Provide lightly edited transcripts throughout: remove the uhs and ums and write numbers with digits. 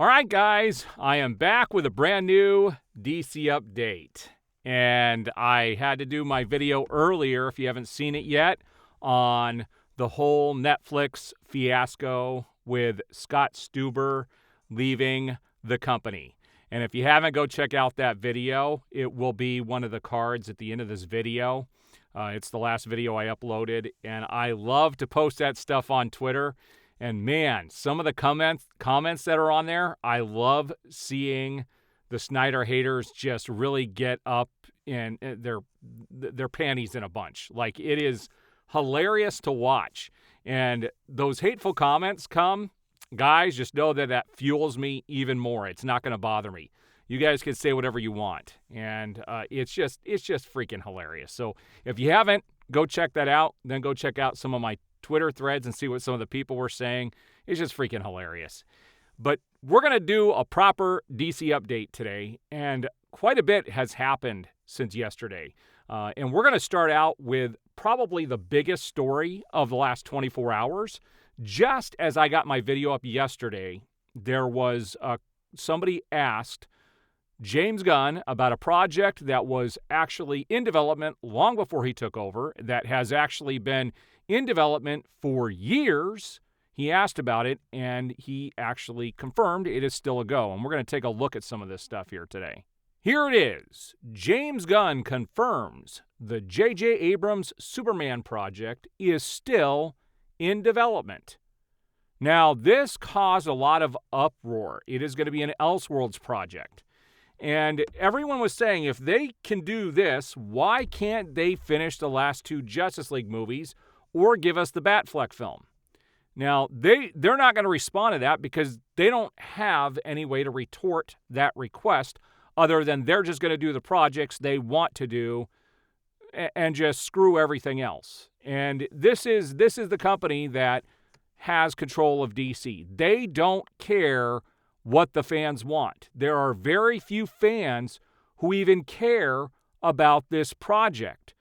All right, guys, I am back with a brand new DC update. And I had to do my video earlier, if you haven't seen it yet, on the whole Netflix fiasco with Scott Stuber leaving the company. And if you haven't, go check out that video. It will be one of the cards at the end of this video. It's the last video I uploaded, and I love to post that stuff on Twitter. And man, some of the comments that are on there, I love seeing the Snyder haters just really get up in their panties in a bunch. Like, it is hilarious to watch. And those hateful comments come, guys, just know that fuels me even more. It's not going to bother me. You guys can say whatever you want. And it's just freaking hilarious. So if you haven't, go check that out. Then go check out some of my Twitter threads and see what some of the people were saying. It's just freaking hilarious. But we're going to do a proper DC update today, and quite a bit has happened since yesterday. And we're going to start out with probably the biggest story of the last 24 hours. Just as I got my video up yesterday, there was somebody asked James Gunn about a project that was actually in development long before he took over, that has actually been in development for years. He asked about it, and he actually confirmed it is still a go. And we're going to take a look at some of this stuff here today. Here it is. James Gunn confirms the JJ Abrams Superman project is still in development. Now, this caused a lot of uproar. It is going to be an Elseworlds project. And everyone was saying, if they can do this, why can't they finish the last two Justice League movies or give us the Batfleck film? Now, they're not going to respond to that because they don't have any way to retort that request other than they're just going to do the projects they want to do and just screw everything else. And this is the company that has control of DC. They don't care what the fans want. There are very few fans who even care about this project.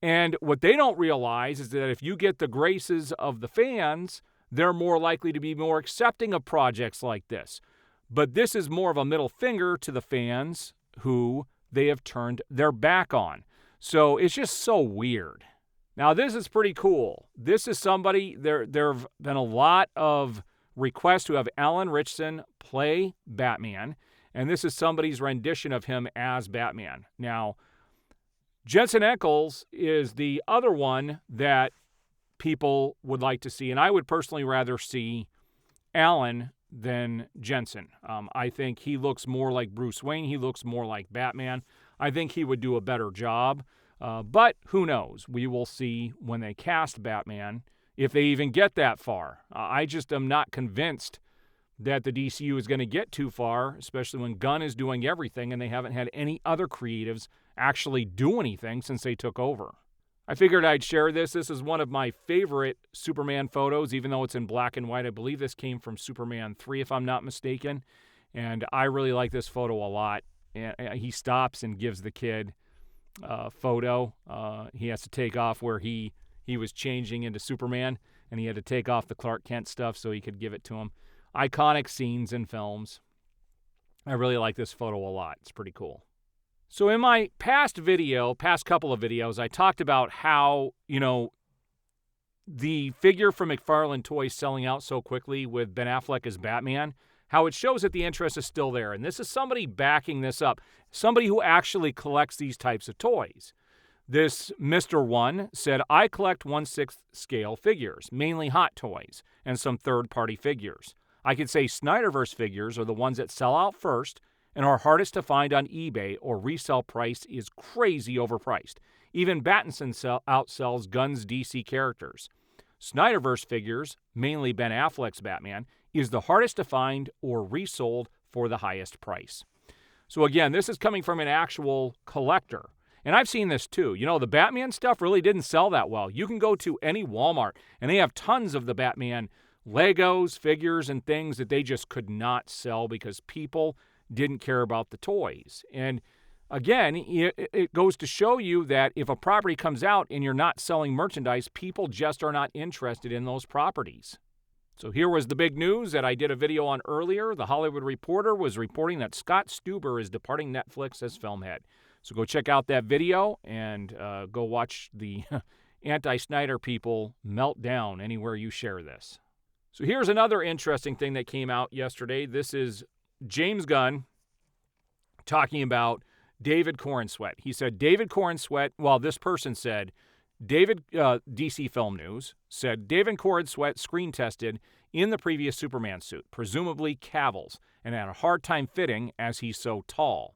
And what they don't realize is that if you get the graces of the fans, they're more likely to be more accepting of projects like this. But this is more of a middle finger to the fans who they have turned their back on. So it's just so weird. Now, this is pretty cool. This is somebody, there have been a lot of requests to have Alen Richardson play Batman, and this is somebody's rendition of him as Batman. Now, Jensen Ackles is the other one that people would like to see, and I would personally rather see Alen than Jensen. I think he looks more like Bruce Wayne. He looks more like Batman. I think he would do a better job, but who knows? We will see when they cast Batman, if they even get that far. I just am not convinced that the DCU is going to get too far, especially when Gunn is doing everything and they haven't had any other creatives actually do anything since they took over. I figured I'd share this. This is one of my favorite Superman photos, even though it's in black and white. I believe this came from Superman 3, if I'm not mistaken. And I really like this photo a lot. And he stops and gives the kid a photo. He has to take off where he was changing into Superman, and he had to take off the Clark Kent stuff so he could give it to him. Iconic scenes in films. I really like this photo a lot. It's pretty cool. So in my past couple of videos, I talked about how, the figure from McFarlane Toys selling out so quickly with Ben Affleck as Batman, how it shows that the interest is still there. And this is somebody backing this up, somebody who actually collects these types of toys. This Mr. One said, I collect 1/6 scale figures, mainly hot toys, and some third-party figures. I could say Snyderverse figures are the ones that sell out first and are hardest to find on eBay, or resale price is crazy overpriced. Even Battinson outsells Gunn's DC characters. Snyderverse figures, mainly Ben Affleck's Batman, is the hardest to find or resold for the highest price. So again, this is coming from an actual collector. And I've seen this too. The Batman stuff really didn't sell that well. You can go to any Walmart, and they have tons of the Batman Legos, figures, and things that they just could not sell because people didn't care about the toys. And again, it goes to show you that if a property comes out and you're not selling merchandise, people just are not interested in those properties. So here was the big news that I did a video on earlier. The Hollywood Reporter was reporting that Scott Stuber is departing Netflix as film head. So go check out that video and go watch the anti-Snyder people melt down anywhere you share this. So here's another interesting thing that came out yesterday. This is James Gunn talking about David Corenswet. He said David Corenswet, well, this person said, DC Film News said David Corenswet screen tested in the previous Superman suit, presumably Cavill's, and had a hard time fitting as he's so tall.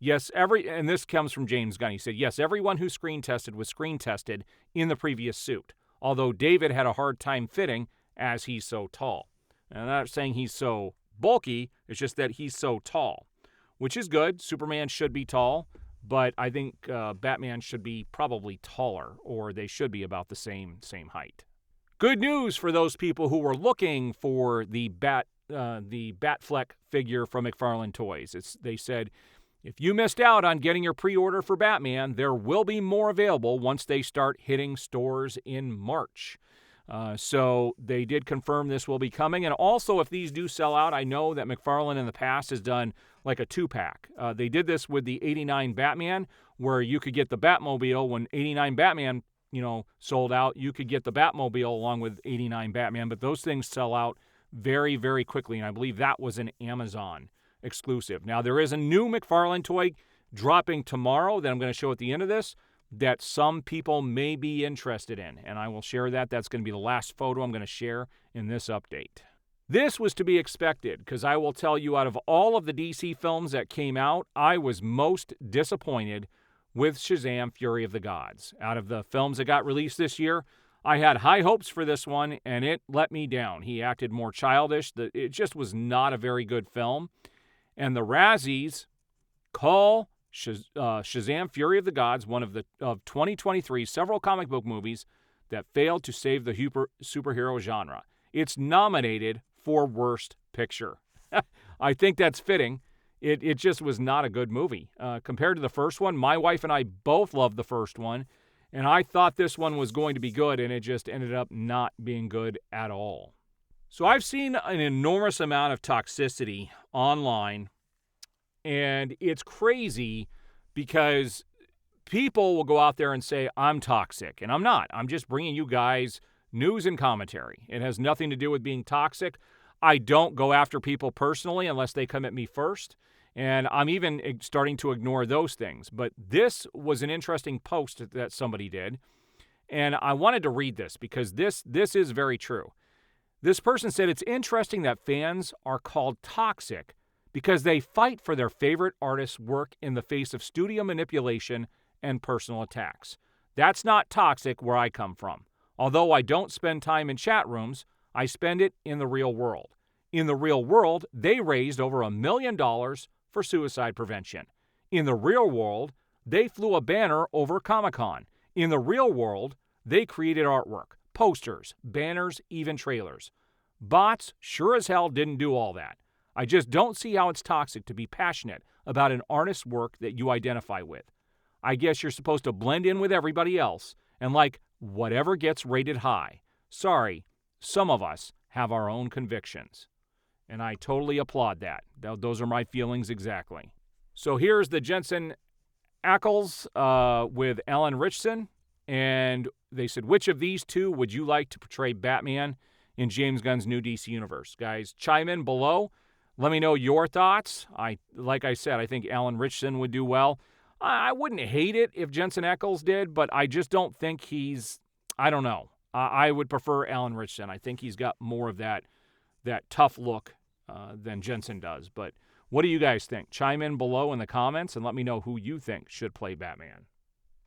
Yes, and this comes from James Gunn. He said, yes, everyone who screen tested was screen tested in the previous suit, although David had a hard time fitting as he's so tall. And I'm not saying he's so bulky, it's just that he's so tall, which is good. Superman should be tall. But I think Batman should be probably taller, or they should be about the same height. Good news for those people who were looking for the Batfleck figure from McFarlane Toys. They said, if you missed out on getting your pre-order for Batman, there will be more available once they start hitting stores in March. So they did confirm this will be coming. And also, if these do sell out, I know that McFarlane in the past has done like a 2-pack. They did this with the 89 Batman, where you could get the Batmobile. When 89 Batman, sold out, you could get the Batmobile along with 89 Batman. But those things sell out very, very quickly. And I believe that was an Amazon exclusive. Now, there is a new McFarlane toy dropping tomorrow that I'm going to show at the end of this that some people may be interested in, and I will share that. That's going to be the last photo I'm going to share in this update. This was to be expected, because I will tell you, out of all of the DC films that came out, I was most disappointed with Shazam! Fury of the Gods. Out of the films that got released this year, I had high hopes for this one, and it let me down. He acted more childish. It just was not a very good film. And the Razzies call Shazam! Fury of the Gods one of 2023 several comic book movies that failed to save the superhero genre. It's nominated for Worst Picture. I think that's fitting. It just was not a good movie. Compared to the first one, my wife and I both loved the first one, and I thought this one was going to be good, and it just ended up not being good at all. So I've seen an enormous amount of toxicity online, and it's crazy because people will go out there and say, I'm toxic, and I'm not. I'm just bringing you guys news and commentary. It has nothing to do with being toxic. I don't go after people personally unless they come at me first, and I'm even starting to ignore those things. But this was an interesting post that somebody did, and I wanted to read this because this is very true. This person said, it's interesting that fans are called toxic because they fight for their favorite artist's work in the face of studio manipulation and personal attacks. That's not toxic where I come from. Although I don't spend time in chat rooms, I spend it in the real world. In the real world, they raised over $1 million for suicide prevention. In the real world, they flew a banner over Comic-Con. In the real world, they created artwork, posters, banners, even trailers. Bots sure as hell didn't do all that. I just don't see how it's toxic to be passionate about an artist's work that you identify with. I guess you're supposed to blend in with everybody else and like whatever gets rated high. Sorry, some of us have our own convictions. And I totally applaud that. Those are my feelings exactly. So here's the Jensen Ackles with Alen Richardson. And they said, which of these two would you like to portray Batman in James Gunn's new DC universe? Guys, chime in below. Let me know your thoughts. Like I said, I think Alen Richardson would do well. I wouldn't hate it if Jensen Ackles did, but I just don't think I don't know. I would prefer Alen Richardson. I think he's got more of that tough look than Jensen does. But what do you guys think? Chime in below in the comments and let me know who you think should play Batman.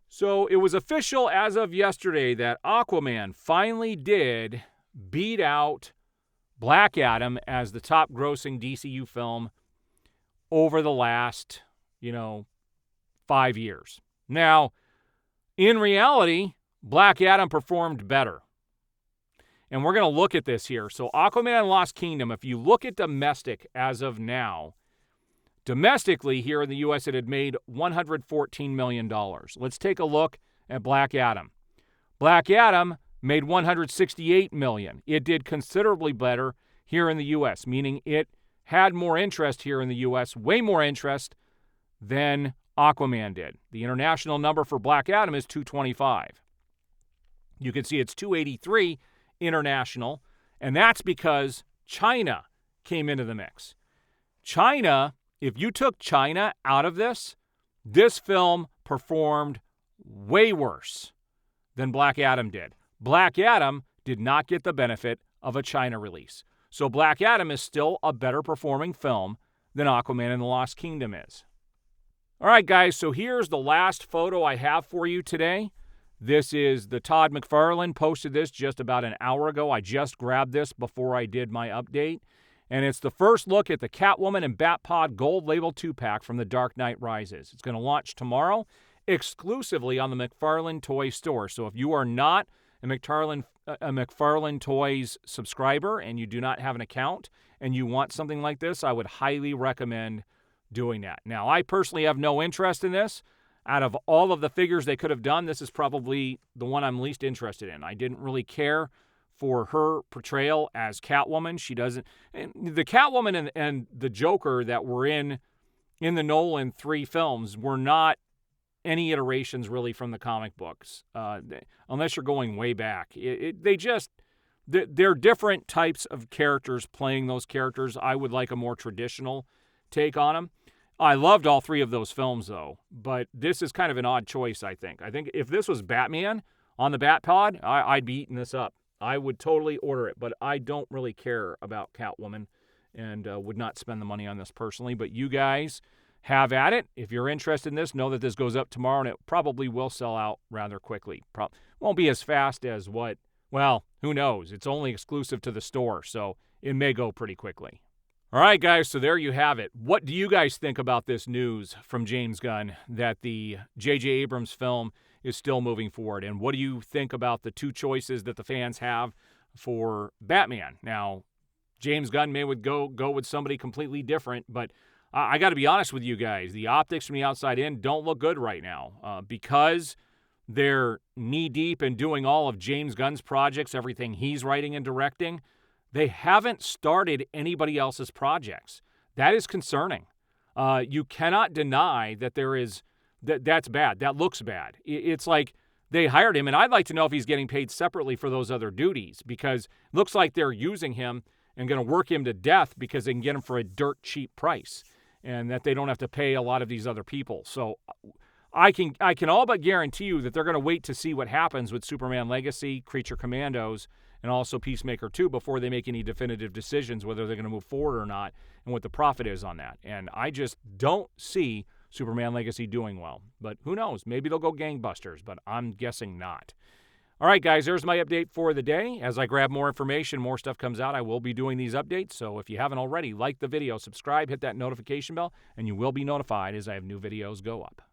So it was official as of yesterday that Aquaman finally did beat out Black Adam as the top grossing DCU film over the last, 5 years. Now, in reality, Black Adam performed better. And we're going to look at this here. So Aquaman Lost Kingdom, if you look at domestic as of now, domestically here in the U.S., it had made $114 million. Let's take a look at Black Adam. Black Adam made $168 million. It did considerably better here in the U.S., meaning it had more interest here in the U.S., way more interest than Aquaman did. The international number for Black Adam is 225. You can see it's 283 international, and that's because China came into the mix. China, if you took China out of this film performed way worse than Black Adam did. Black Adam did not get the benefit of a China release. So Black Adam is still a better performing film than Aquaman and the Lost Kingdom is. All right, guys, so here's the last photo I have for you today. This is the Todd McFarlane posted this just about an hour ago. I just grabbed this before I did my update. And it's the first look at the Catwoman and Batpod Gold Label 2-pack from The Dark Knight Rises. It's going to launch tomorrow exclusively on the McFarlane Toy Store. So if you are not a McFarlane Toys subscriber and you do not have an account and you want something like this, I would highly recommend doing that. Now, I personally have no interest in this. Out of all of the figures they could have done, this is probably the one I'm least interested in. I didn't really care for her portrayal as Catwoman. She doesn't... And the Catwoman and the Joker that were in the Nolan 3 films were not any iterations really from the comic books, unless you're going way back. They're different types of characters playing those characters. I would like a more traditional take on them. I loved all 3 of those films, though, but this is kind of an odd choice, I think. I think if this was Batman on the Batpod, I'd be eating this up. I would totally order it, but I don't really care about Catwoman and would not spend the money on this personally. But you guys have at it. If you're interested in this, know that this goes up tomorrow, and it probably will sell out rather quickly. Won't be as fast as what, well, who knows? It's only exclusive to the store, so it may go pretty quickly. All right, guys, so there you have it. What do you guys think about this news from James Gunn that the JJ Abrams film is still moving forward? And what do you think about the 2 choices that the fans have for Batman? Now, James Gunn would go with somebody completely different, but I got to be honest with you guys. The optics from the outside in don't look good right now because they're knee-deep in doing all of James Gunn's projects, everything he's writing and directing. They haven't started anybody else's projects. That is concerning. You cannot deny that that's bad. That looks bad. It's like they hired him, and I'd like to know if he's getting paid separately for those other duties, because it looks like they're using him and going to work him to death because they can get him for a dirt cheap price, and that they don't have to pay a lot of these other people. So I can all but guarantee you that they're going to wait to see what happens with Superman Legacy, Creature Commandos, and also Peacemaker 2 before they make any definitive decisions whether they're going to move forward or not and what the profit is on that. And I just don't see Superman Legacy doing well. But who knows? Maybe they'll go gangbusters, but I'm guessing not. All right, guys, there's my update for the day. As I grab more information, more stuff comes out, I will be doing these updates. So if you haven't already, like the video, subscribe, hit that notification bell, and you will be notified as I have new videos go up.